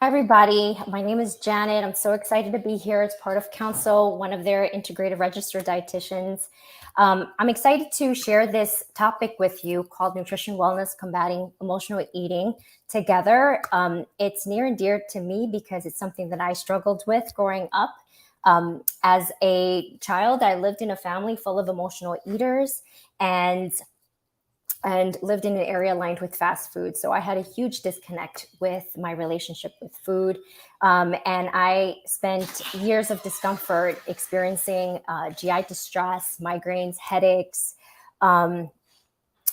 Hi, everybody. My name is Janet. I'm so excited to be here as part of Kounsel, one of their integrative registered dietitians. I'm excited to share this topic with you called Nutrition Wellness Combating Emotional Eating together. It's near and dear to me because it's something that I struggled with growing up. As a child, I lived in a family full of emotional eaters, and lived in an area lined with fast food. So I had a huge disconnect with my relationship with food. And I spent years of discomfort experiencing GI distress, migraines, headaches,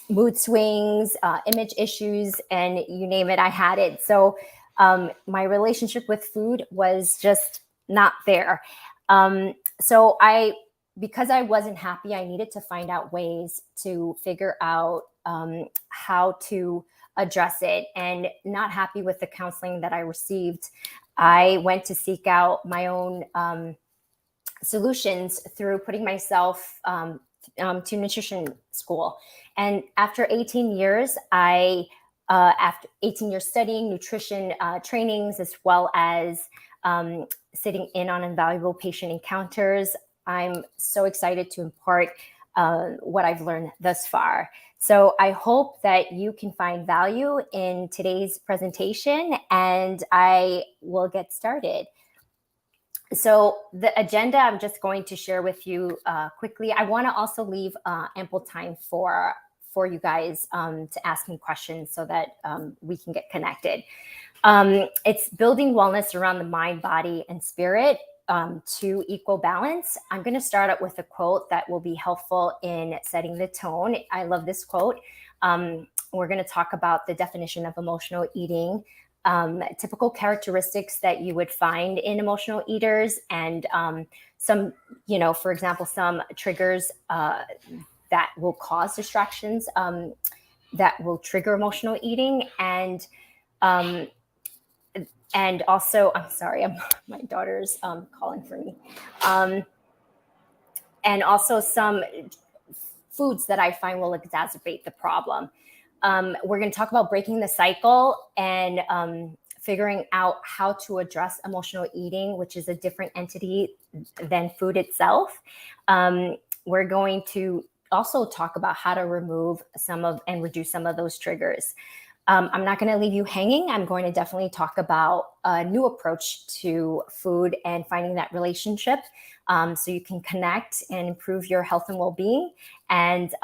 mood swings, image issues, and you name it, I had it. So my relationship with food was just not there. Because I wasn't happy, I needed to find out ways to figure out how to address it. And not happy with the counseling that I received, I went to seek out my own solutions through putting myself to nutrition school. And after 18 years, after 18 years studying nutrition trainings, as well as sitting in on invaluable patient encounters, I'm so excited to impart what I've learned thus far. So I hope that you can find value in today's presentation, and I will get started. So the agenda I'm just going to share with you quickly. I want to also leave ample time for you guys to ask me questions so that we can get connected. It's building wellness around the mind, body, and spirit to equal balance. I'm going to start out with a quote that will be helpful in setting the tone. I love this quote. We're going to talk about the definition of emotional eating, typical characteristics that you would find in emotional eaters, and some, for example, some triggers that will cause distractions that will trigger emotional eating, and also, I'm sorry, my daughter's calling for me. And also some foods that I find will exacerbate the problem. We're going to talk about breaking the cycle and figuring out how to address emotional eating, which is a different entity than food itself. We're going to also talk about how to remove and reduce some of those triggers. I'm not going to leave you hanging. I'm going to definitely talk about a new approach to food and finding that relationship so you can connect and improve your health and well-being, and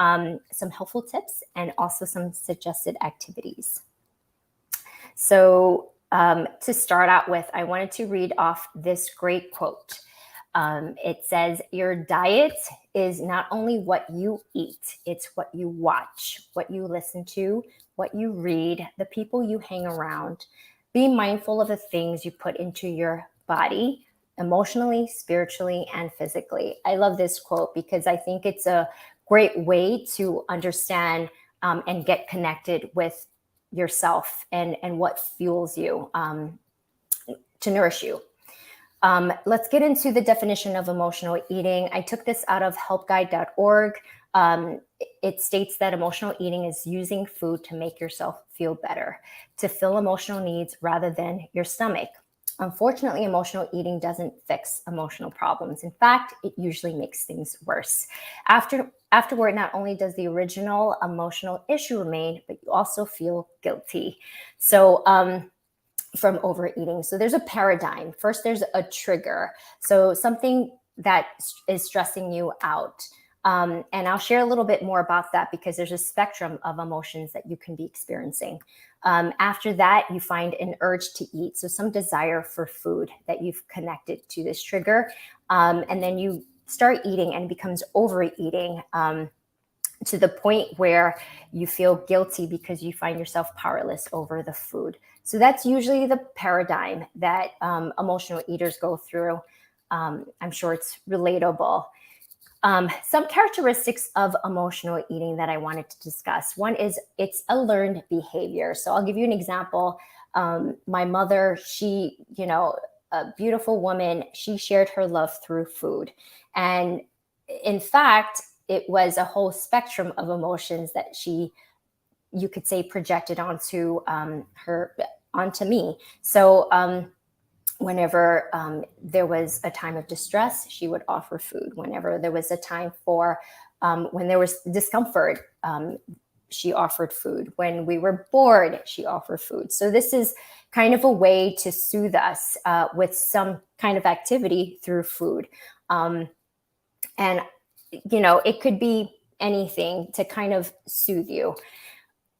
some helpful tips and also some suggested activities. So to start out with, I wanted to read off this great quote. It says, "Your diet is not only what you eat, it's what you watch, what you listen to, what you read, the people you hang around. Be mindful of the things you put into your body, emotionally, spiritually, and physically." I love this quote because I think it's a great way to understand and get connected with yourself and what fuels you to nourish you. Let's get into the definition of emotional eating. I took this out of helpguide.org. It states that emotional eating is using food to make yourself feel better, to fill emotional needs rather than your stomach. Unfortunately, emotional eating doesn't fix emotional problems. In fact, it usually makes things worse. Afterward, not only does the original emotional issue remain, but you also feel guilty. So, from overeating. So there's a paradigm. First, there's a trigger. So something that is stressing you out. And I'll share a little bit more about that because there's a spectrum of emotions that you can be experiencing. After that, you find an urge to eat. So some desire for food that you've connected to this trigger. And then you start eating and it becomes overeating. To the point where you feel guilty because you find yourself powerless over the food. So that's usually the paradigm that emotional eaters go through. I'm sure it's relatable. Some characteristics of emotional eating that I wanted to discuss. One is it's a learned behavior. So I'll give you an example. My mother, she, a beautiful woman, she shared her love through food. And in fact, it was a whole spectrum of emotions that you could say, projected onto onto me. So whenever there was a time of distress, she would offer food. Whenever there was a time for when there was discomfort, she offered food. When we were bored, she offered food. So this is kind of a way to soothe us with some kind of activity through food. And, you know, it could be anything to kind of soothe you.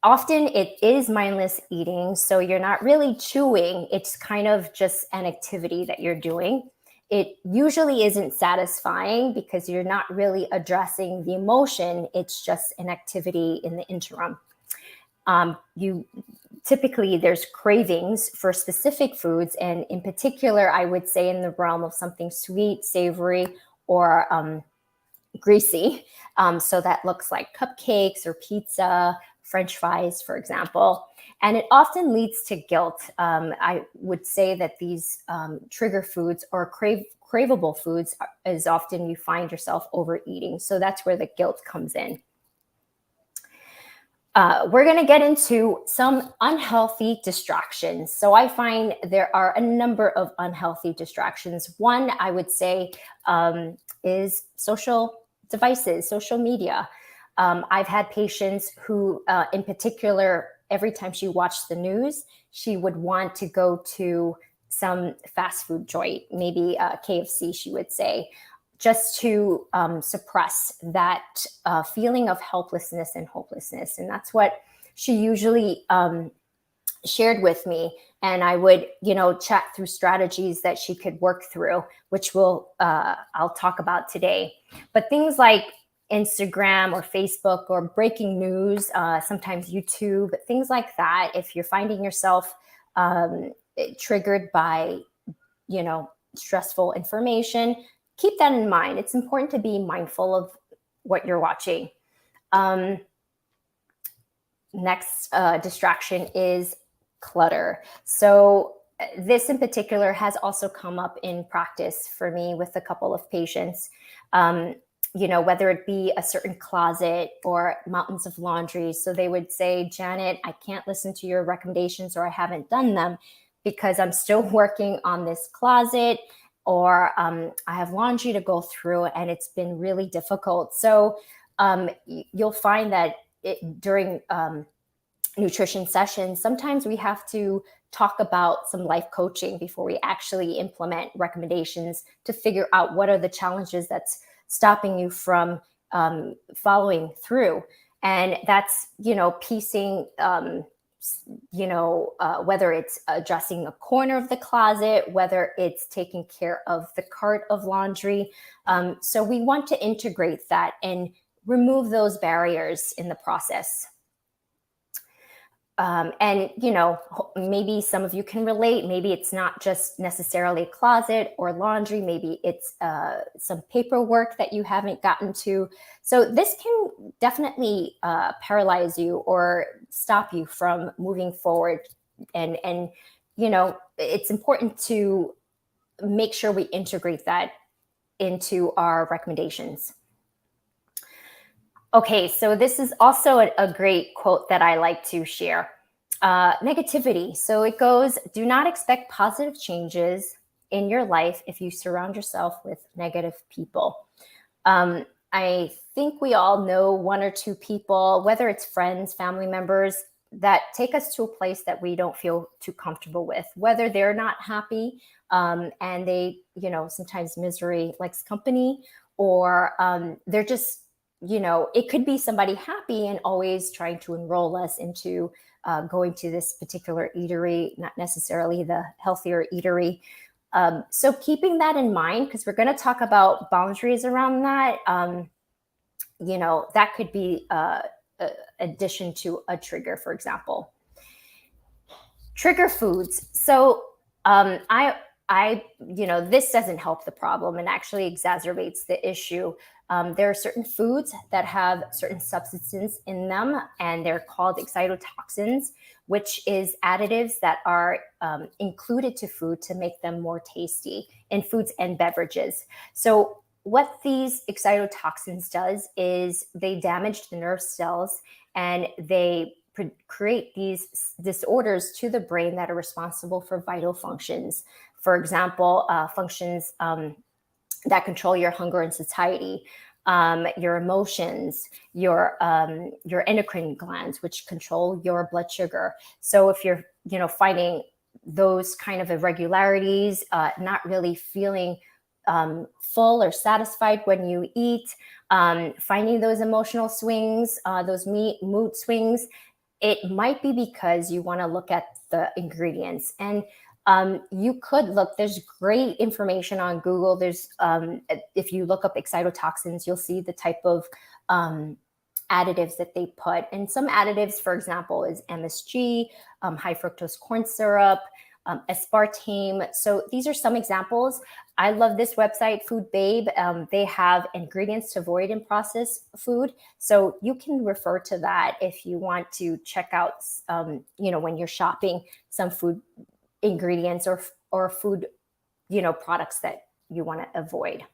Often it is mindless eating, so you're not really chewing. It's kind of just an activity that you're doing. It usually isn't satisfying because you're not really addressing the emotion. It's just an activity in the interim. Typically there's cravings for specific foods, and in particular, I would say in the realm of something sweet, savory, or greasy. So that looks like cupcakes or pizza, French fries, for example. And it often leads to guilt. I would say that these trigger foods or craveable foods is often you find yourself overeating. So that's where the guilt comes in. We're going to get into some unhealthy distractions. So I find there are a number of unhealthy distractions. One, I would say, is social devices, social media. I've had patients who, in particular, every time she watched the news, she would want to go to some fast food joint, maybe KFC, she would say, just to suppress that feeling of helplessness and hopelessness. And that's what she usually shared with me. And I would, chat through strategies that she could work through, which I'll talk about today. But things like Instagram or Facebook or breaking news, sometimes YouTube, things like that. If you're finding yourself triggered by, stressful information, keep that in mind. It's important to be mindful of what you're watching. Next distraction is clutter. So this in particular has also come up in practice for me with a couple of patients. Whether it be a certain closet or mountains of laundry. So they would say, Janet, I can't listen to your recommendations, or I haven't done them because I'm still working on this closet, or I have laundry to go through and it's been really difficult. So you'll find that during nutrition sessions, sometimes we have to talk about some life coaching before we actually implement recommendations to figure out what are the challenges that's stopping you from following through. And that's, piecing, whether it's addressing a corner of the closet, whether it's taking care of the cart of laundry. So we want to integrate that and remove those barriers in the process. And, maybe some of you can relate. Maybe it's not just necessarily a closet or laundry. Maybe it's some paperwork that you haven't gotten to. So this can definitely paralyze you or stop you from moving forward. And it's important to make sure we integrate that into our recommendations. Okay, so this is also a great quote that I like to share. Negativity. So it goes, do not expect positive changes in your life if you surround yourself with negative people. I think we all know one or two people, whether it's friends, family members, that take us to a place that we don't feel too comfortable with, whether they're not happy and they, sometimes misery likes company, or they're just, it could be somebody happy and always trying to enroll us into going to this particular eatery, not necessarily the healthier eatery. So keeping that in mind, because we're going to talk about boundaries around that, that could be addition to a trigger, for example. Trigger foods. So this doesn't help the problem and actually exacerbates the issue. There are certain foods that have certain substances in them, and they're called excitotoxins, which is additives that are included to food to make them more tasty in foods and beverages. So what these excitotoxins does is they damage the nerve cells and they create these disorders to the brain that are responsible for vital functions. For example, functions that control your hunger and satiety, your emotions, your endocrine glands, which control your blood sugar. So if you're, finding those kind of irregularities, not really feeling full or satisfied when you eat, finding those emotional swings, those mood swings, it might be because you want to look at the ingredients. And you could look, there's great information on Google. There's, if you look up excitotoxins, you'll see the type of additives that they put. And some additives, for example, is MSG, high fructose corn syrup, aspartame. So these are some examples. I love this website, Food Babe. They have ingredients to avoid in processed food. So you can refer to that if you want to check out, when you're shopping, some food ingredients or food, products that you want to avoid.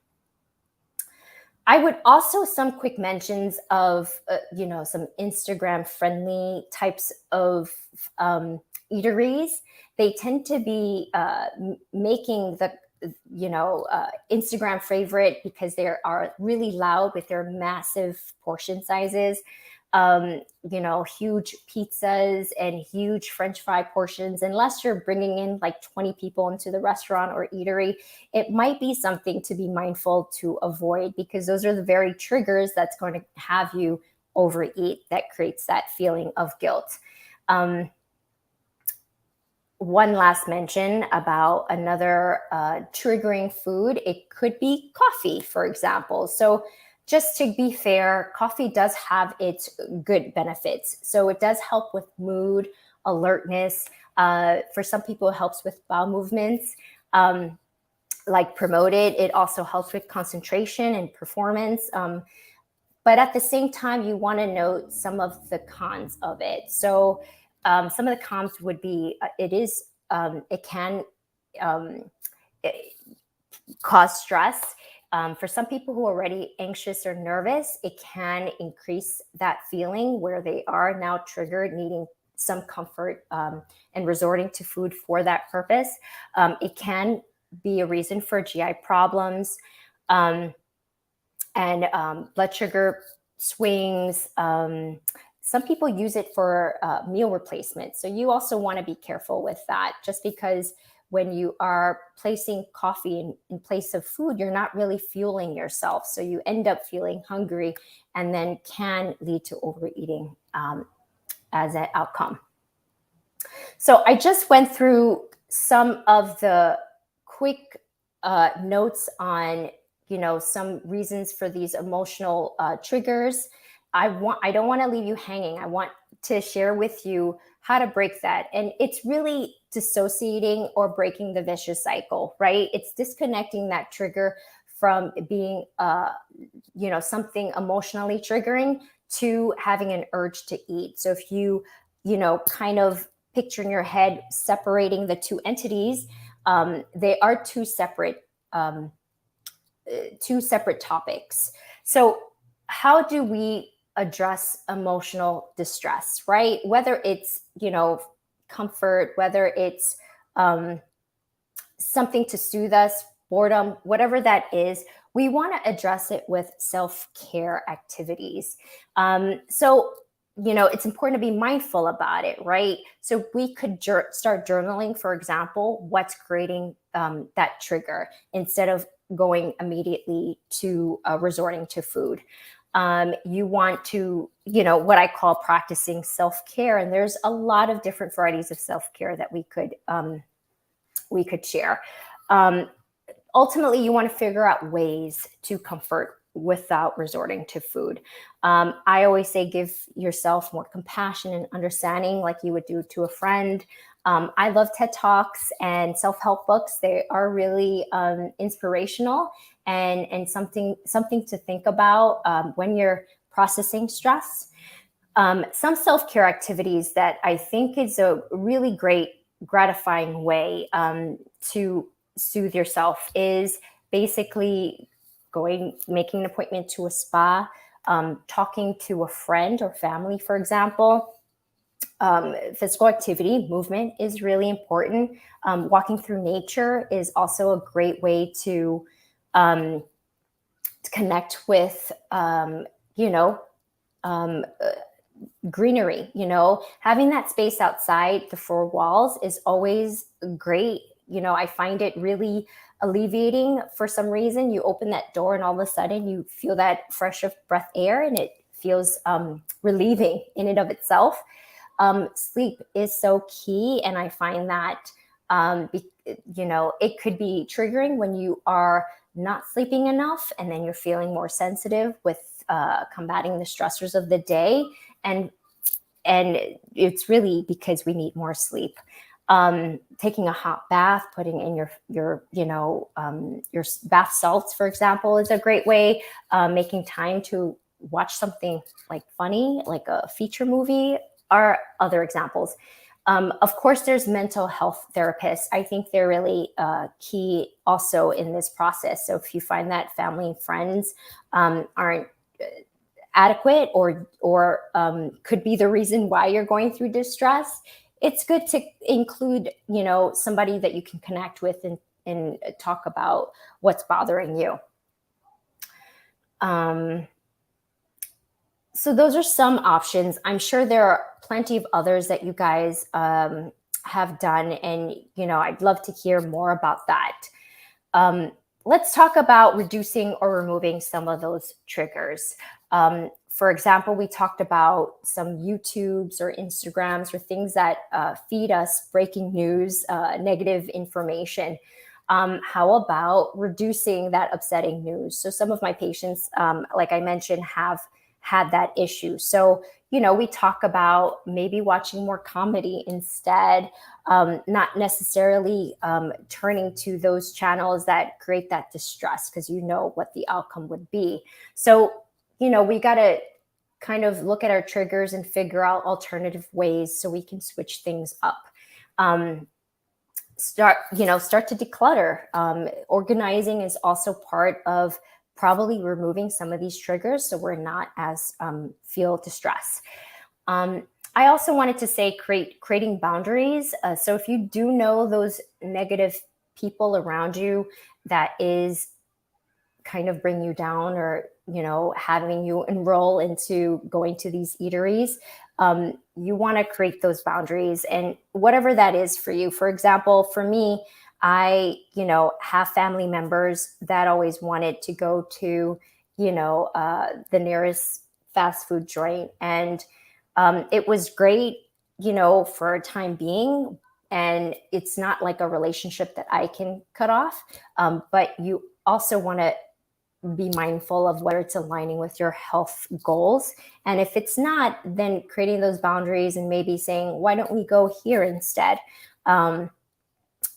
I would also some quick mentions of, some Instagram friendly types of eateries. They tend to be making the, Instagram favorite because they are really loud with their massive portion sizes. Huge pizzas and huge French fry portions. Unless you're bringing in like 20 people into the restaurant or eatery, it might be something to be mindful to avoid, because those are the very triggers that's going to have you overeat, that creates that feeling of guilt. One last mention about another triggering food. It could be coffee, for example. So just to be fair, coffee does have its good benefits. So it does help with mood, alertness. For some people, it helps with bowel movements, like promoted. It also helps with concentration and performance. But at the same time, you want to note some of the cons of it. So some of the cons would be, it can cause stress. For some people who are already anxious or nervous, it can increase that feeling where they are now triggered, needing some comfort and resorting to food for that purpose. It can be a reason for GI problems and blood sugar swings. Some people use it for meal replacement. So you also want to be careful with that, just because when you are placing coffee in place of food, you're not really fueling yourself. So you end up feeling hungry and then can lead to overeating as an outcome. So I just went through some of the quick notes on, some reasons for these emotional triggers. I don't want to leave you hanging. I want to share with you how to break that. And it's really dissociating or breaking the vicious cycle, right? It's disconnecting that trigger from being, something emotionally triggering to having an urge to eat. So if you, kind of picture in your head separating the two entities, they are two separate topics. So how do we address emotional distress, right? Whether it's, comfort, whether it's something to soothe us, boredom, whatever that is, we want to address it with self-care activities. So, it's important to be mindful about it, right? So we could start journaling, for example, what's creating that trigger, instead of going immediately to resorting to food. You want to, what I call practicing self-care. And there's a lot of different varieties of self-care that we could share. Ultimately, you want to figure out ways to comfort without resorting to food. I always say, give yourself more compassion and understanding like you would do to a friend. I love TED Talks and self-help books. They are really inspirational and something to think about when you're processing stress. Some self-care activities that I think is a really great, gratifying way to soothe yourself is basically making an appointment to a spa, talking to a friend or family, for example, Physical activity, movement is really important. Walking through nature is also a great way to connect with, you know, um, greenery. Having that space outside the four walls is always great. I find it really alleviating. For some reason, you open that door and all of a sudden you feel that fresh of breath air, and it feels relieving in and of itself. Sleep is so key, and I find that it could be triggering when you are not sleeping enough, and then you're feeling more sensitive with combating the stressors of the day, and it's really because we need more sleep. Taking a hot bath, putting in your bath salts, for example, is a great way. Making time to watch something like funny, like a feature movie, are other examples. Of course, there's mental health therapists. I think they're really key also in this process. So if you find that family and friends aren't adequate or could be the reason why you're going through distress, it's good to include, somebody that you can connect with and talk about what's bothering you. So those are some options. I'm sure there are plenty of others that you guys have done, and I'd love to hear more about that. Let's talk about reducing or removing some of those triggers. For example, we talked about some YouTubes or Instagrams or things that feed us breaking news, negative information. How about reducing that upsetting news? So some of my patients, like I mentioned, have had that issue. So, we talk about maybe watching more comedy instead, not necessarily turning to those channels that create that distress, because what the outcome would be. So, we got to kind of look at our triggers and figure out alternative ways so we can switch things up. Start to declutter. Organizing is also part of probably removing some of these triggers so we're not as feel distress. I also wanted to say creating boundaries. So if you do know those negative people around you that is kind of bring you down, or having you enroll into going to these eateries, you want to create those boundaries, and whatever that is for you. For example, for me, I have family members that always wanted to go to the nearest fast food joint, and it was great for a time being, and it's not like a relationship that I can cut off, but you also want to be mindful of whether it's aligning with your health goals. And if it's not, then creating those boundaries and maybe saying, why don't we go here instead?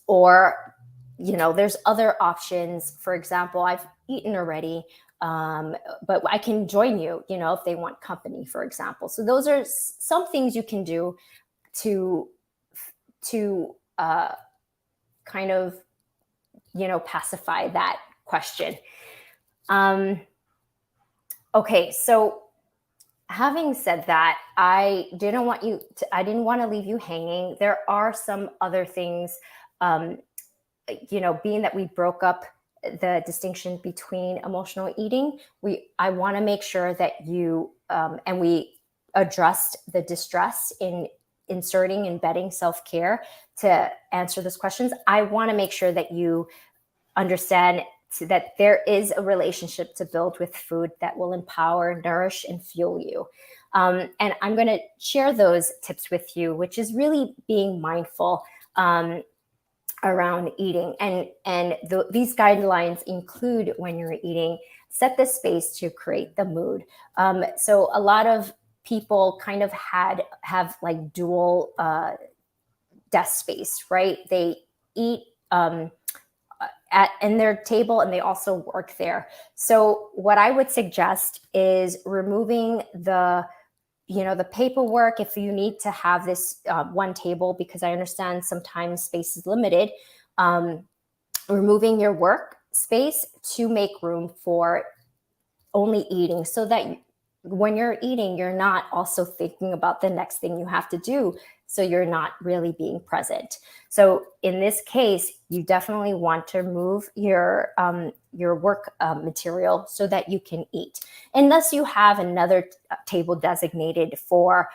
Or, there's other options. For example, I've eaten already, but I can join you, if they want company, for example. So those are some things you can do to kind of, pacify that question. Okay, so having said that, I didn't want to leave you hanging. There are some other things, being that we broke up the distinction between emotional eating, I want to make sure that you, and we addressed the distress in inserting, embedding self-care to answer those questions. I want to make sure that you understand that there is a relationship to build with food that will empower, nourish, and fuel you. And I'm going to share those tips with you, which is really being mindful around eating. And these guidelines include, when you're eating, set the space to create the mood. So a lot of people kind of have like dual desk space, right? They eat in their table, and they also work there. So what I would suggest is removing the paperwork. If you need to have this one table, because I understand sometimes space is limited, removing your work space to make room for only eating, so that when you're eating, you're not also thinking about the next thing you have to do. So you're not really being present. So in this case, you definitely want to move your work material so that you can eat. Unless you have another table designated for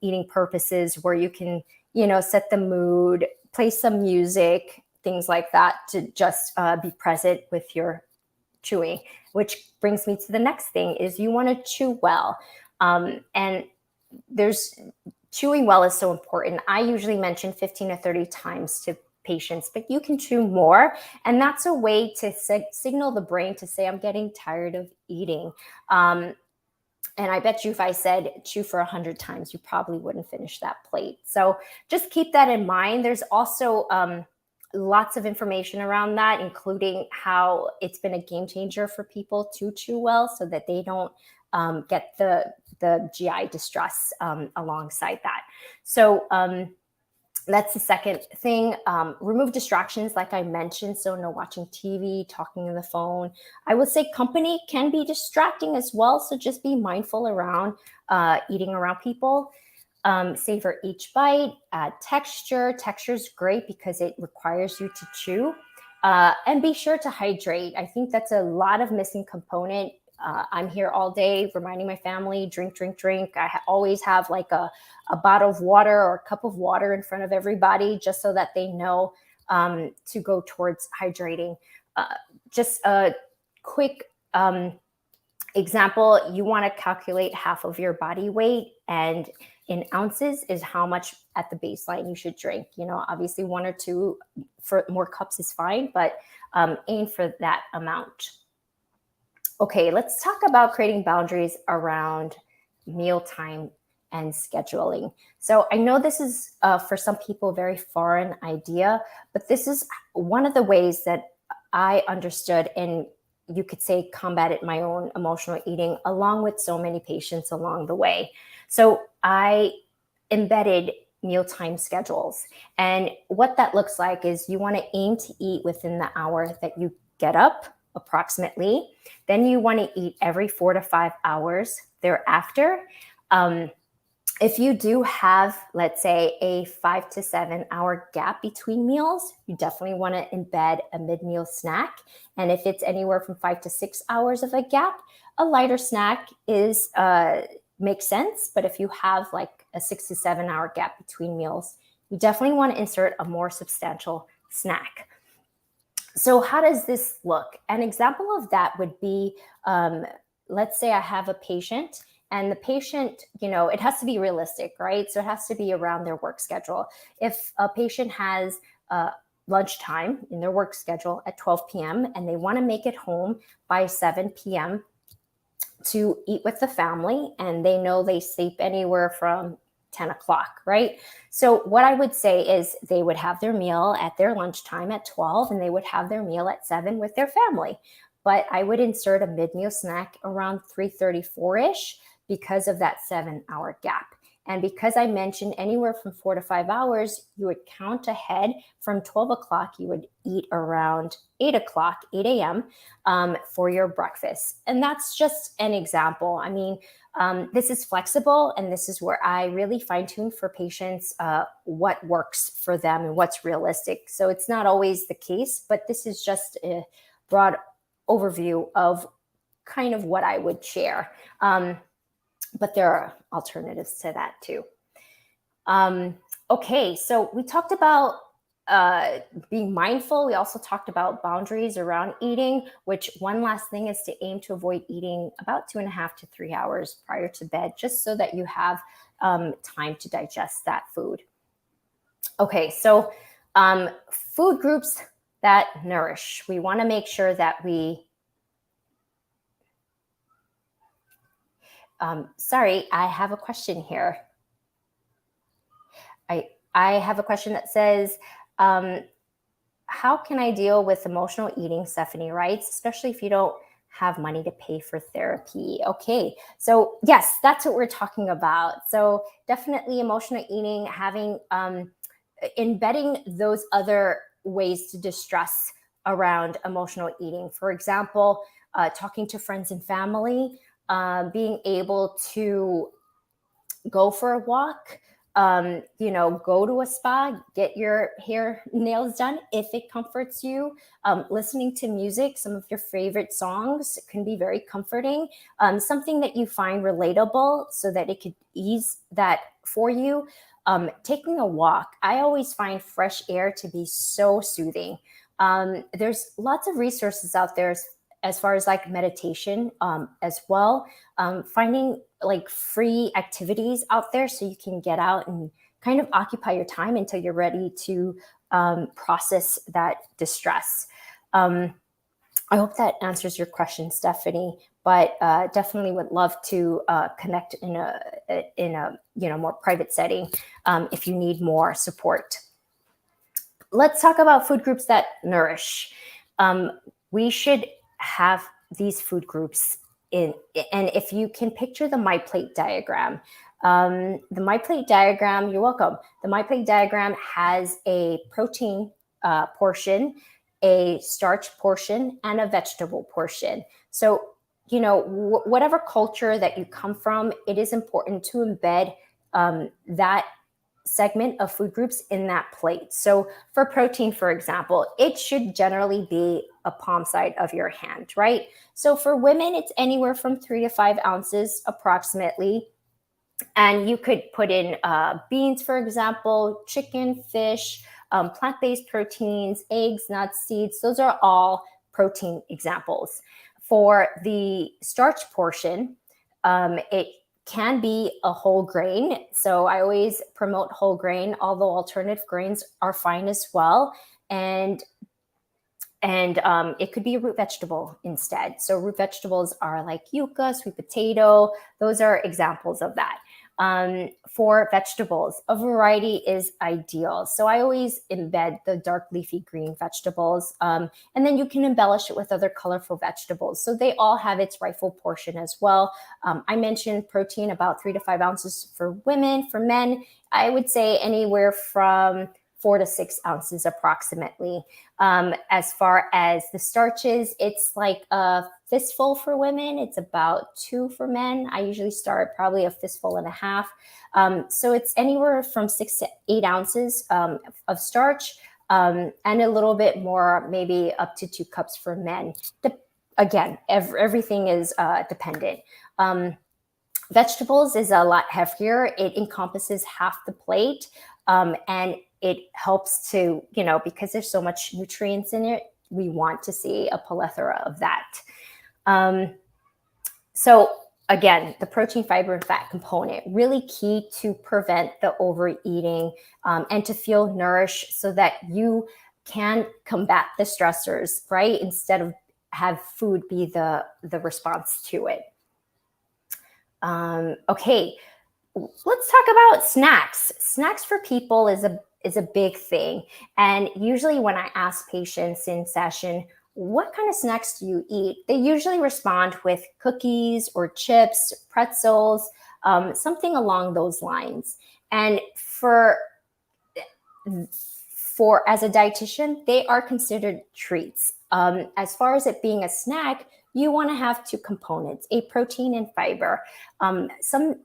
eating purposes where you can, set the mood, play some music, things like that to just be present with your chewing, which brings me to the next thing is you want to chew well. And chewing well is so important. I usually mention 15 to 30 times to patients, but you can chew more. And that's a way to signal the brain to say, I'm getting tired of eating. And I bet you if I said chew for 100 times, you probably wouldn't finish that plate. So just keep that in mind. There's also lots of information around that, including how it's been a game changer for people to chew well so that they don't get the GI distress alongside that. So that's the second thing. Remove distractions, like I mentioned. So no watching TV, talking on the phone. I would say company can be distracting as well. So just be mindful around eating around people. Savor each bite. Texture. Texture is great because it requires you to chew. And be sure to hydrate. I think that's a lot of missing component. I'm here all day reminding my family, drink, drink, drink. I always have like a bottle of water or a cup of water in front of everybody just so that they know to go towards hydrating. Just a quick example, you want to calculate half of your body weight, and in ounces is how much at the baseline you should drink. Obviously 1 or 2 for more cups is fine, but aim for that amount. Okay, let's talk about creating boundaries around mealtime and scheduling. So I know this is for some people a very foreign idea, but this is one of the ways that I understood and you could say combated my own emotional eating along with so many patients along the way. So I embedded mealtime schedules. And what that looks like is you want to aim to eat within the hour that you get up, approximately. Then you want to eat every 4 to 5 hours thereafter. If you do have, let's say, a 5 to 7 hour gap between meals, you definitely want to embed a mid-meal snack. And if it's anywhere from 5 to 6 hours of a gap, a lighter snack makes sense. But if you have like a 6 to 7 hour gap between meals, you definitely want to insert a more substantial snack. So how does this look? An example of that would be, let's say I have a patient and the patient, it has to be realistic, right? So it has to be around their work schedule. If a patient has lunchtime in their work schedule at 12 p.m. and they want to make it home by 7 p.m. to eat with the family, and they know they sleep anywhere from 10 o'clock, right? So what I would say is they would have their meal at their lunchtime at 12 and they would have their meal at 7 with their family. But I would insert a mid-meal snack around 3:34-ish because of that 7-hour gap. And because I mentioned anywhere from 4 to 5 hours, you would count ahead from 12 o'clock, you would eat around 8 o'clock, 8 a.m. For your breakfast. And that's just an example. I mean, this is flexible, and this is where I really fine-tune for patients what works for them and what's realistic. So it's not always the case, but this is just a broad overview of kind of what I would share. But there are alternatives to that too. Okay, so we talked about being mindful. We also talked about boundaries around eating, which one last thing is to aim to avoid eating about 2.5 to 3 hours prior to bed, just so that you have time to digest that food. Okay, so food groups that nourish. We want to make sure that we sorry, I have a question here. I have a question that says, how can I deal with emotional eating? Stephanie writes, especially if you don't have money to pay for therapy. Okay, so yes, that's what we're talking about. So definitely emotional eating, having embedding those other ways to distress around emotional eating. For example, talking to friends and family, being able to go for a walk, go to a spa, get your hair, nails done if it comforts you. Listening to music, some of your favorite songs can be very comforting. Something that you find relatable so that it could ease that for you. Taking a walk. I always find fresh air to be so soothing. There's lots of resources out there as far as like meditation as well. Finding like free activities out there so you can get out and kind of occupy your time until you're ready to process that distress. I hope that answers your question, Stephanie, but definitely would love to connect in a more private setting if you need more support. Let's talk about food groups that nourish. We should have these food groups in, and if you can picture the My Plate diagram, the My Plate diagram, you're welcome. The My Plate diagram has a protein portion, a starch portion, and a vegetable portion. So, whatever culture that you come from, it is important to embed that segment of food groups in that plate. So for protein, for example, it should generally be a palm side of your hand, right? So for women, it's anywhere from 3 to 5 ounces approximately. And you could put in beans, for example, chicken, fish, plant-based proteins, eggs, nuts, seeds. Those are all protein examples. For the starch portion, it can be a whole grain. So I always promote whole grain, although alternative grains are fine as well. And it could be a root vegetable instead. So root vegetables are like yucca, sweet potato. Those are examples of that. For vegetables, a variety is ideal. So I always embed the dark leafy green vegetables, and then you can embellish it with other colorful vegetables. So they all have its rightful portion as well. I mentioned protein, about 3 to 5 ounces for women. For men, I would say anywhere from 4 to 6 ounces approximately. As far as the starches, it's like a fistful for women. It's about 2 for men. I usually start probably a fistful and a half. So it's anywhere from 6 to 8 ounces of starch, and a little bit more, maybe up to 2 cups for men. Again, everything is dependent. Vegetables is a lot heavier. It encompasses half the plate, and it helps to, because there's so much nutrients in it, we want to see a plethora of that. So again, the protein, fiber, and fat component, really key to prevent the overeating and to feel nourished so that you can combat the stressors, right? Instead of have food be the response to it. Okay, let's talk about snacks. Snacks for people is a big thing. And usually when I ask patients in session, what kind of snacks do you eat? They usually respond with cookies or chips, pretzels, something along those lines. And for as a dietitian, they are considered treats. As far as it being a snack, you want to have 2 components, a protein and fiber. Some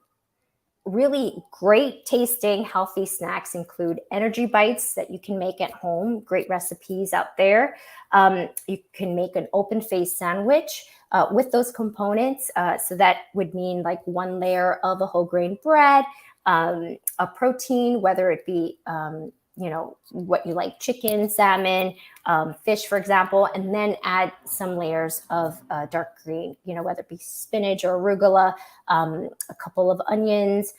really great tasting healthy snacks include energy bites that you can make at home, great recipes out there. You can make an open face sandwich with those components. So that would mean like 1 layer of a whole grain bread, a protein, whether it be what you like, chicken, salmon, fish, for example, and then add some layers of dark green, whether it be spinach or arugula, a couple of onions,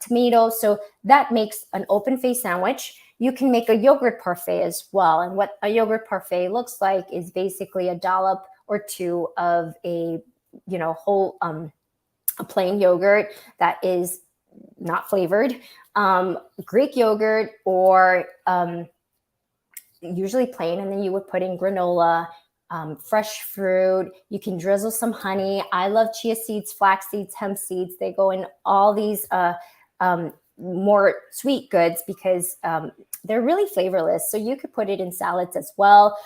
tomatoes. So that makes an open face sandwich. You can make a yogurt parfait as well. And what a yogurt parfait looks like is basically a dollop or 2 of a, whole, a plain yogurt that is not flavored, Greek yogurt, or usually plain, and then you would put in granola, fresh fruit. You can drizzle some honey. I love chia seeds, flax seeds, hemp seeds. They go in all these more sweet goods because they're really flavorless. So you could put it in salads as well,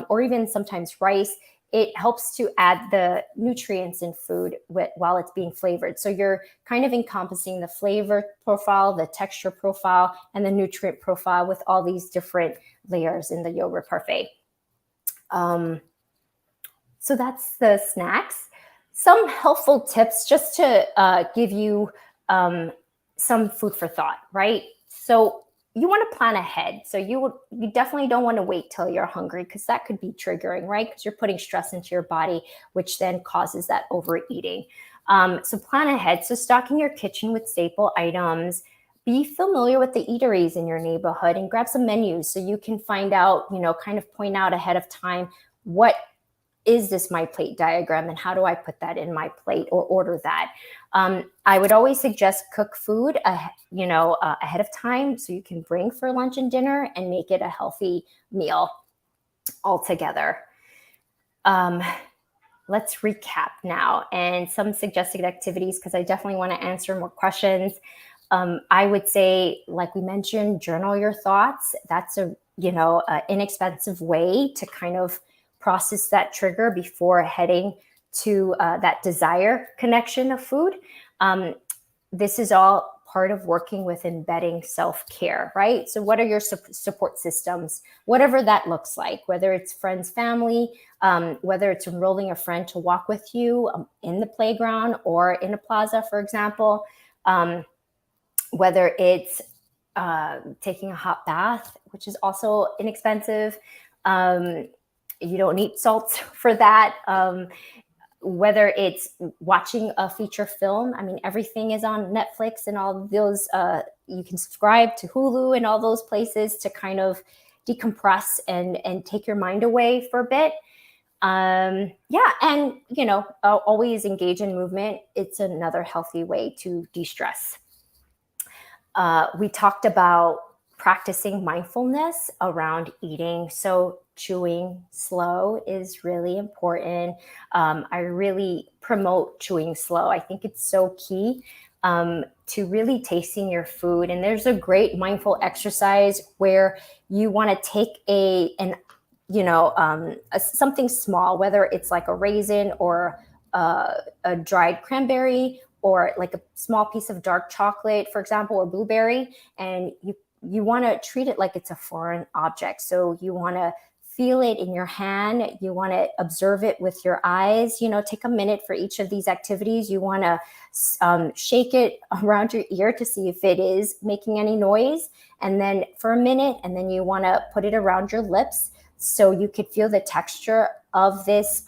or even sometimes rice. it helps to add the nutrients in food while it's being flavored. So you're kind of encompassing the flavor profile, the texture profile, and the nutrient profile with all these different layers in the yogurt parfait. So that's the snacks. Some helpful tips just to give you some food for thought, right? So you want to plan ahead. So you definitely don't want to wait till you're hungry, because that could be triggering, right? Because you're putting stress into your body, which then causes that overeating. So plan ahead. So stocking your kitchen with staple items. Be familiar with the eateries in your neighborhood and grab some menus so you can find out, kind of point out ahead of time, what is this my plate diagram and how do I put that in my plate or order that? I would always suggest cook food, ahead of time so you can bring for lunch and dinner and make it a healthy meal altogether. Let's recap now and some suggested activities, because I definitely want to answer more questions. I would say, like we mentioned, journal your thoughts. That's a inexpensive way to kind of process that trigger before heading to that desire connection of food. This is all part of working with embedding self-care, right? So what are your support systems, whatever that looks like, whether it's friends, family, whether it's enrolling a friend to walk with you in the playground or in a plaza, for example, whether it's taking a hot bath, which is also inexpensive. You don't need salts for that. Whether it's watching a feature film, I mean, everything is on Netflix and all those, you can subscribe to Hulu and all those places to kind of decompress and take your mind away for a bit. And, always engage in movement. It's another healthy way to de-stress. We talked about practicing mindfulness around eating. So chewing slow is really important. I really promote chewing slow. I think it's so key to really tasting your food. And there's a great mindful exercise where you want to take something small, whether it's like a raisin or a dried cranberry, or like a small piece of dark chocolate, for example, or blueberry, and you want to treat it like it's a foreign object. So you want to feel it in your hand. You want to observe it with your eyes. Take a minute for each of these activities. You want to shake it around your ear to see if it is making any noise, and then for a minute, and then you want to put it around your lips so you could feel the texture of this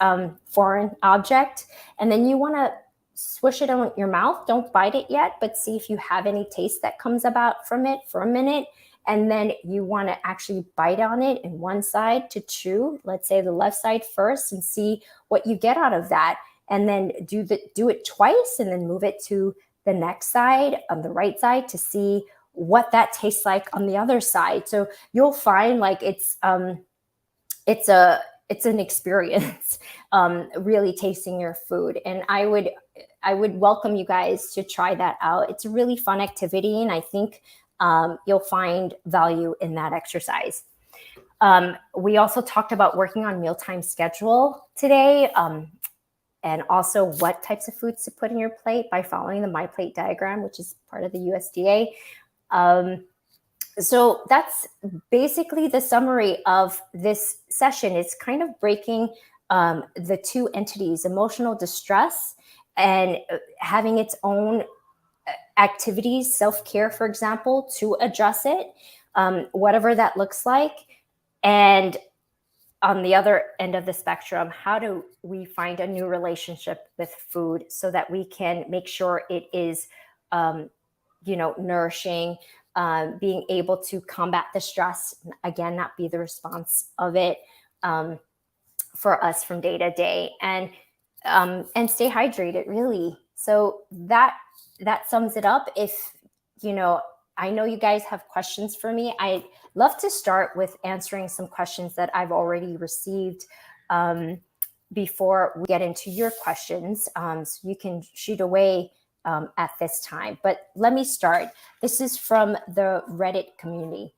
foreign object. And then you want to swish it on your mouth. Don't bite it yet, but see if you have any taste that comes about from it for a minute. And then you want to actually bite on it in one side to chew, let's say the left side first, and see what you get out of that. And then do it twice, and then move it to the next side, on the right side, to see what that tastes like on the other side. So you'll find like it's an experience, really tasting your food. And I would welcome you guys to try that out. It's a really fun activity, and I think you'll find value in that exercise. We also talked about working on mealtime schedule today, and also what types of foods to put in your plate by following the My Plate diagram, which is part of the USDA. So that's basically the summary of this session. It's kind of breaking the two entities, emotional distress and having its own activities, self-care, for example, to address it, whatever that looks like. And on the other end of the spectrum, how do we find a new relationship with food so that we can make sure it is, nourishing, being able to combat the stress, again, not be the response of it for us from day to day, and stay hydrated, really. So that sums it up. If, I know you guys have questions for me. I'd love to start with answering some questions that I've already received before we get into your questions. So you can shoot away at this time. But let me start. This is from the Reddit community.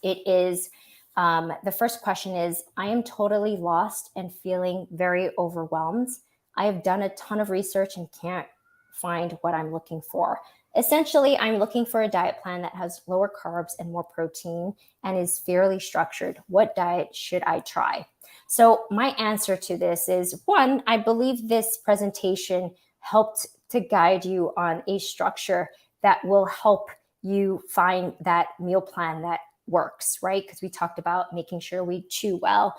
It is The first question is, I am totally lost and feeling very overwhelmed. I have done a ton of research and can't find what I'm looking for. Essentially, I'm looking for a diet plan that has lower carbs and more protein and is fairly structured. What diet should I try? So my answer to this is, one, I believe this presentation helped to guide you on a structure that will help you find that meal plan that works, right? Because we talked about making sure we chew well,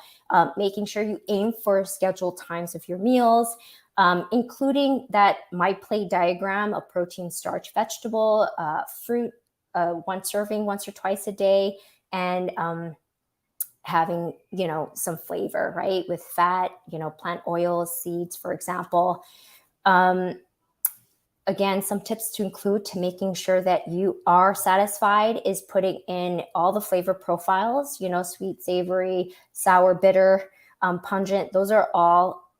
making sure you aim for scheduled times of your meals, including that my plate diagram of protein, starch, vegetable, fruit, one serving once or twice a day, and having, some flavor, right? With fat, plant oils, seeds, for example. Again, some tips to include to making sure that you are satisfied is putting in all the flavor profiles, sweet, savory, sour, bitter, pungent. Those are all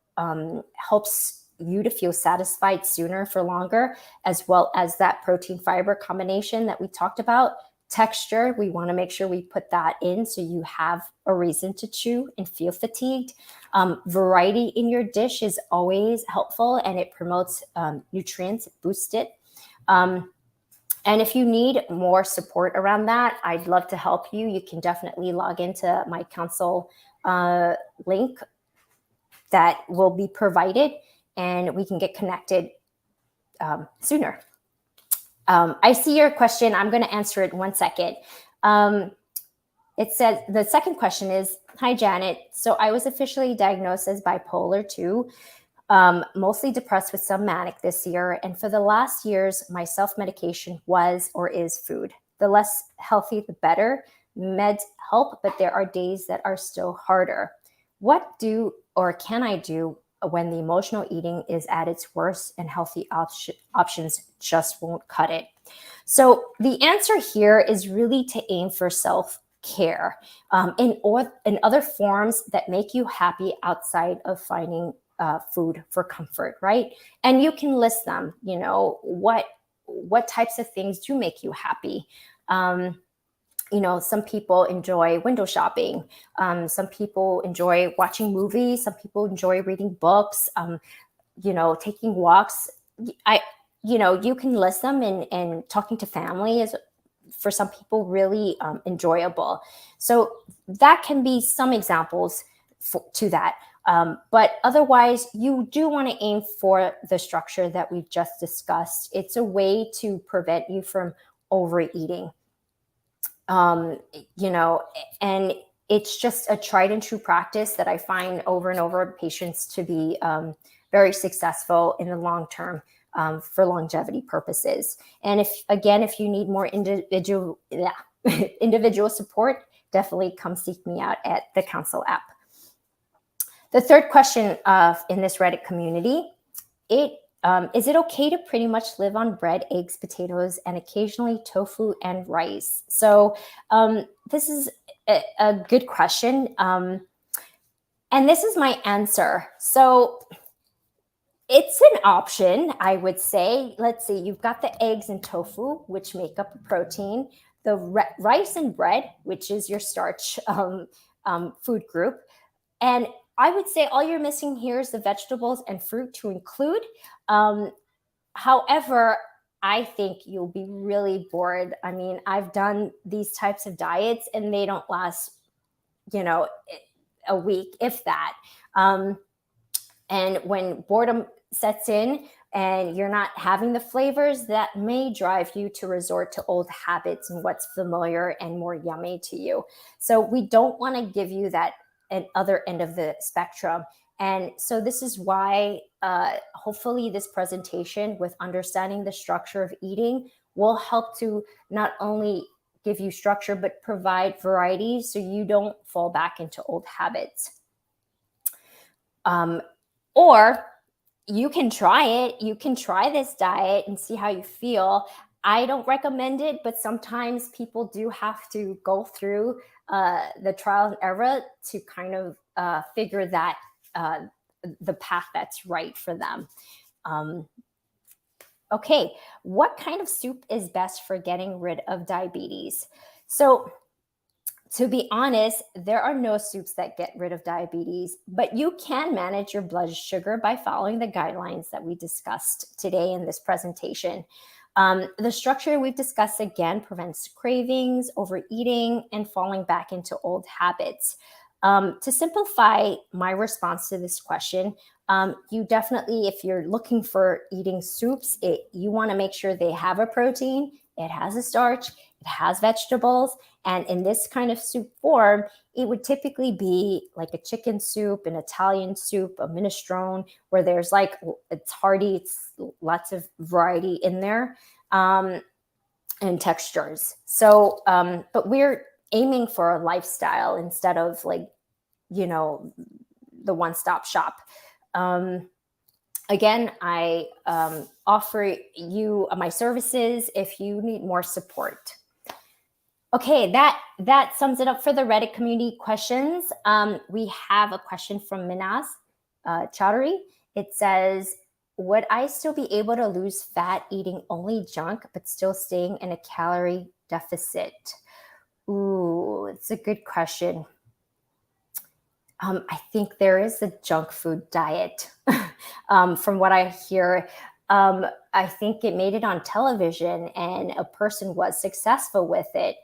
helps you to feel satisfied sooner for longer, as well as that protein fiber combination that we talked about. Texture, we want to make sure we put that in so you have a reason to chew and feel fatigued. Variety in your dish is always helpful, and it promotes nutrients, boosts it. And if you need more support around that, I'd love to help you. You can definitely log into my Kounsel link that will be provided, and we can get connected sooner. I see your question. I'm going to answer it in 1 second. It says, the second question is, hi, Janet. So I was officially diagnosed as bipolar 2, mostly depressed with some manic this year. And for the last years, my self-medication was or is food. The less healthy, the better. Meds help, but there are days that are still harder. What do or can I do when the emotional eating is at its worst and healthy options just won't cut it? So the answer here is really to aim for self-care in other forms that make you happy outside of finding food for comfort, right? And you can list them, what types of things do make you happy. Some people enjoy window shopping. Some people enjoy watching movies. Some people enjoy reading books, taking walks. You can list them, and talking to family is, for some people, really enjoyable. So that can be some examples to that. But otherwise, you do want to aim for the structure that we've just discussed. It's a way to prevent you from overeating. And it's just a tried and true practice that I find over and over patients to be very successful in the long term for longevity purposes. And if you need more individual support, definitely come seek me out at the Kounsel app. The third question in this Reddit community, is it okay to pretty much live on bread, eggs, potatoes, and occasionally tofu and rice? So this is a good question. And this is my answer. So it's an option, I would say. Let's see, you've got the eggs and tofu, which make up a protein, the rice and bread, which is your starch food group. And I would say all you're missing here is the vegetables and fruit to include. However, I think you'll be really bored. I mean, I've done these types of diets and they don't last, a week, if that. And when boredom sets in and you're not having the flavors, that may drive you to resort to old habits and what's familiar and more yummy to you. So we don't want to give you that other end of the spectrum. And so this is why hopefully this presentation with understanding the structure of eating will help to not only give you structure, but provide variety so you don't fall back into old habits. Or you can try it. You can try this diet and see how you feel. I don't recommend it, but sometimes people do have to go through the trial and error to kind of figure that the path that's right for them. Okay, what kind of soup is best for getting rid of diabetes? So To be honest, there are no soups that get rid of diabetes, but you can manage your blood sugar by following the guidelines that we discussed today in this presentation. The structure we've discussed again prevents cravings, overeating, and falling back into old habits. To simplify my response to this question, you definitely, if you're looking for eating soups, you want to make sure they have a protein, it has a starch, it has vegetables, and in this kind of soup form, it would typically be like a chicken soup, an Italian soup, a minestrone, where there's like, it's hearty, it's lots of variety in there, and textures. So, but we're aiming for a lifestyle instead of like, the one-stop shop. Again, I offer you my services if you need more support. Okay, that sums it up for the Reddit community questions. We have a question from Minaz Chowdhury. It says, would I still be able to lose fat eating only junk, but still staying in a calorie deficit? Ooh, it's a good question. I think there is a junk food diet. From what I hear, I think it made it on television and a person was successful with it.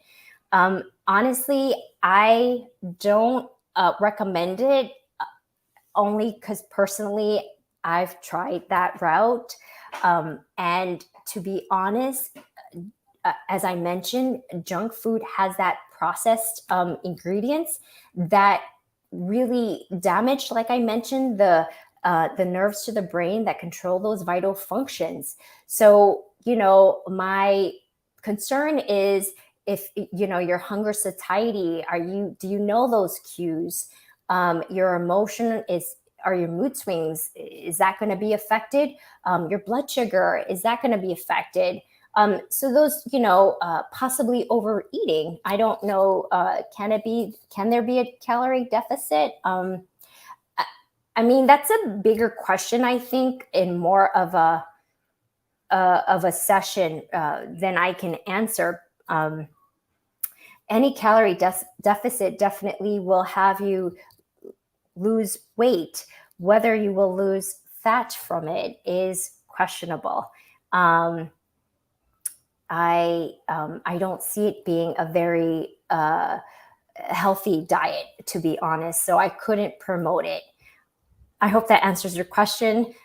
Honestly, I don't recommend it, only because personally I've tried that route. And to be honest, as I mentioned, junk food has that processed ingredients that really damage, like I mentioned, the nerves to the brain that control those vital functions. So, my concern is, if your hunger satiety, do you know those cues? Your emotion are your mood swings, is that going to be affected? Your blood sugar, is that going to be affected? So those, possibly overeating, I don't know, can there be a calorie deficit? I mean, that's a bigger question, I think, in more of a session than I can answer. Any calorie deficit definitely will have you lose weight. Whether you will lose fat from it is questionable. I don't see it being a very healthy diet, to be honest, so I couldn't promote it. I hope that answers your question.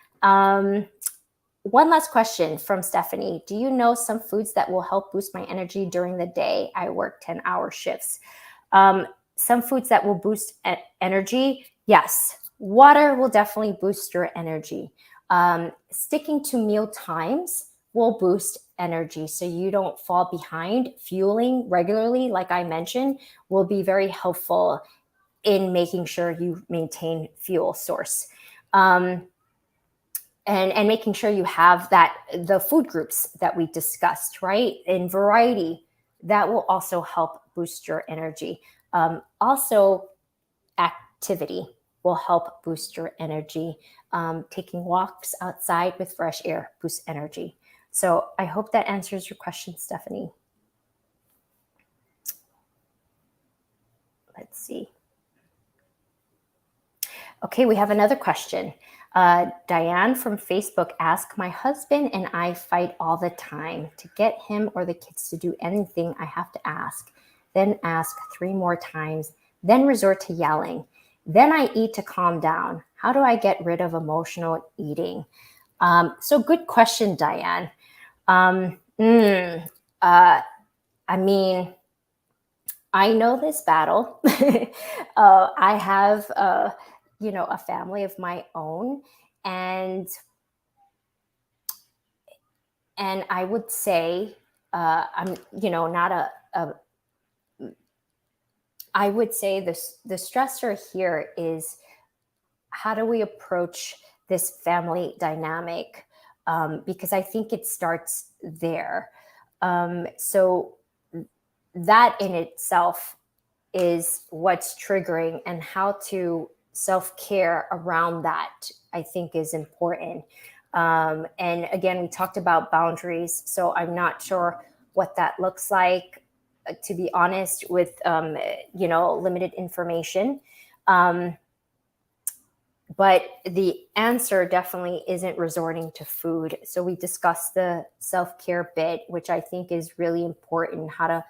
One last question from Stephanie. Do you know some foods that will help boost my energy during the day? I work 10-hour shifts. Some foods that will boost energy, yes. Water will definitely boost your energy. Sticking to meal times will boost energy so you don't fall behind. Fueling regularly, like I mentioned, will be very helpful in making sure you maintain fuel source. And making sure you have the food groups that we discussed, right? In variety, that will also help boost your energy. Also, activity will help boost your energy. Taking walks outside with fresh air boosts energy. So I hope that answers your question, Stephanie. Let's see. Okay, we have another question. Diane from Facebook asked, my husband and I fight all the time. To get him or the kids to do anything, I have to ask, then ask 3 more times, then resort to yelling. Then I eat to calm down. How do I get rid of emotional eating? So good question, Diane. I mean, I know this battle. I have, a family of my own, and I would say, I'm, not I would say the stressor here is, how do we approach this family dynamic? Because I think it starts there. So that in itself is what's triggering, and how to self-care around that, I think, is important. And again, we talked about boundaries, so I'm not sure what that looks like. to be honest, with limited information. But the answer definitely isn't resorting to food. So we discussed the self-care bit, which I think is really important, how to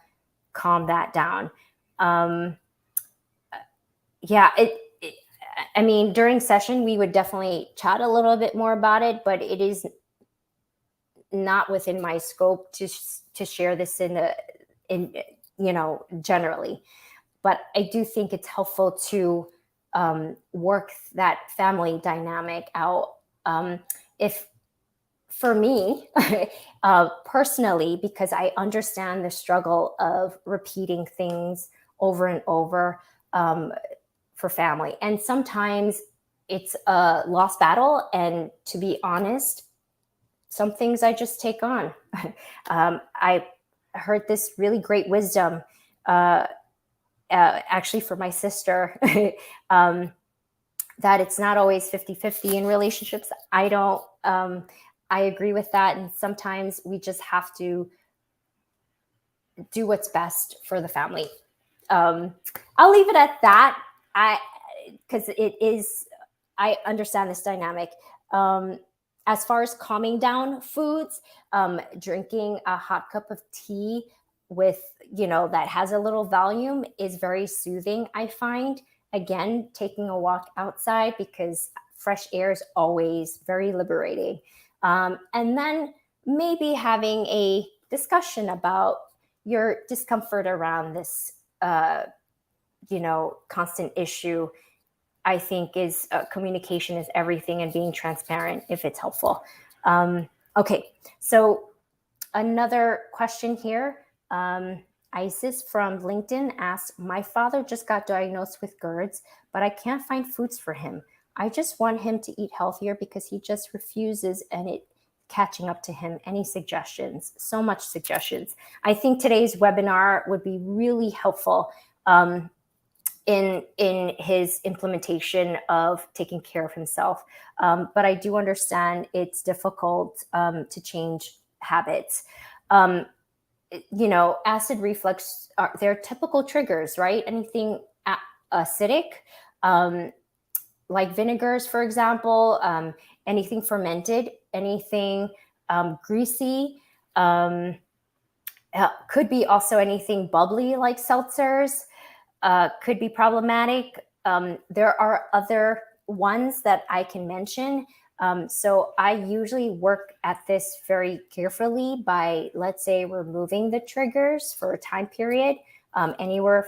calm that down. Yeah, I mean, during session, we would definitely chat a little bit more about it, but it is not within my scope to share this in generally. But I do think it's helpful to work that family dynamic out. If for me, personally, because I understand the struggle of repeating things over and over for family. And sometimes it's a lost battle. And to be honest, some things I just take on. I heard this really great wisdom, actually for my sister, that it's not always 50-50 in relationships. I agree with that. And sometimes we just have to do what's best for the family. I'll leave it at that. Because I understand this dynamic. As far as calming down foods, drinking a hot cup of tea with, that has a little volume is very soothing, I find. Again, taking a walk outside, because fresh air is always very liberating. And then maybe having a discussion about your discomfort around this, constant issue. I think is communication is everything, and being transparent if it's helpful. Okay, so another question here. Isis from LinkedIn asks, my father just got diagnosed with GERDs, but I can't find foods for him. I just want him to eat healthier because he just refuses, and it catching up to him. Any suggestions? So much suggestions. I think today's webinar would be really helpful in his implementation of taking care of himself. But I do understand it's difficult to change habits. Acid reflux, they're typical triggers, right? Anything acidic, like vinegars, for example, anything fermented, anything greasy, could be also anything bubbly like seltzers, could be problematic. There are other ones that I can mention. So I usually work at this very carefully by, let's say, removing the triggers for a time period, anywhere,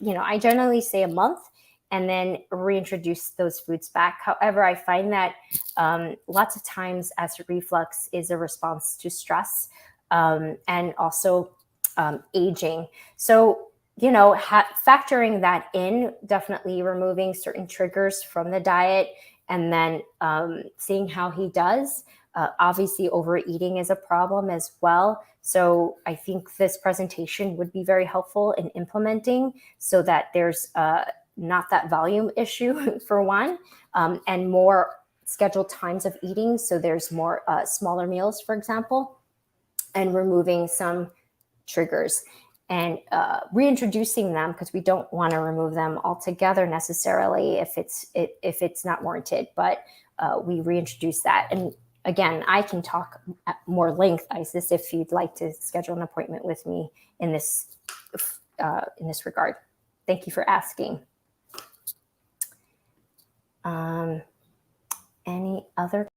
I generally say a month, and then reintroduce those foods back. However, I find that lots of times acid reflux is a response to stress and also aging. So, factoring that in, definitely removing certain triggers from the diet, and then seeing how he does. Obviously, overeating is a problem as well. So I think this presentation would be very helpful in implementing, so that there's not that volume issue for one, and more scheduled times of eating. So there's more smaller meals, for example, and removing some triggers and reintroducing them, because we don't want to remove them altogether necessarily if it's not warranted, but we reintroduce that. And again, I can talk at more length, Isis, if you'd like to schedule an appointment with me in this regard. Thank you for asking. Any other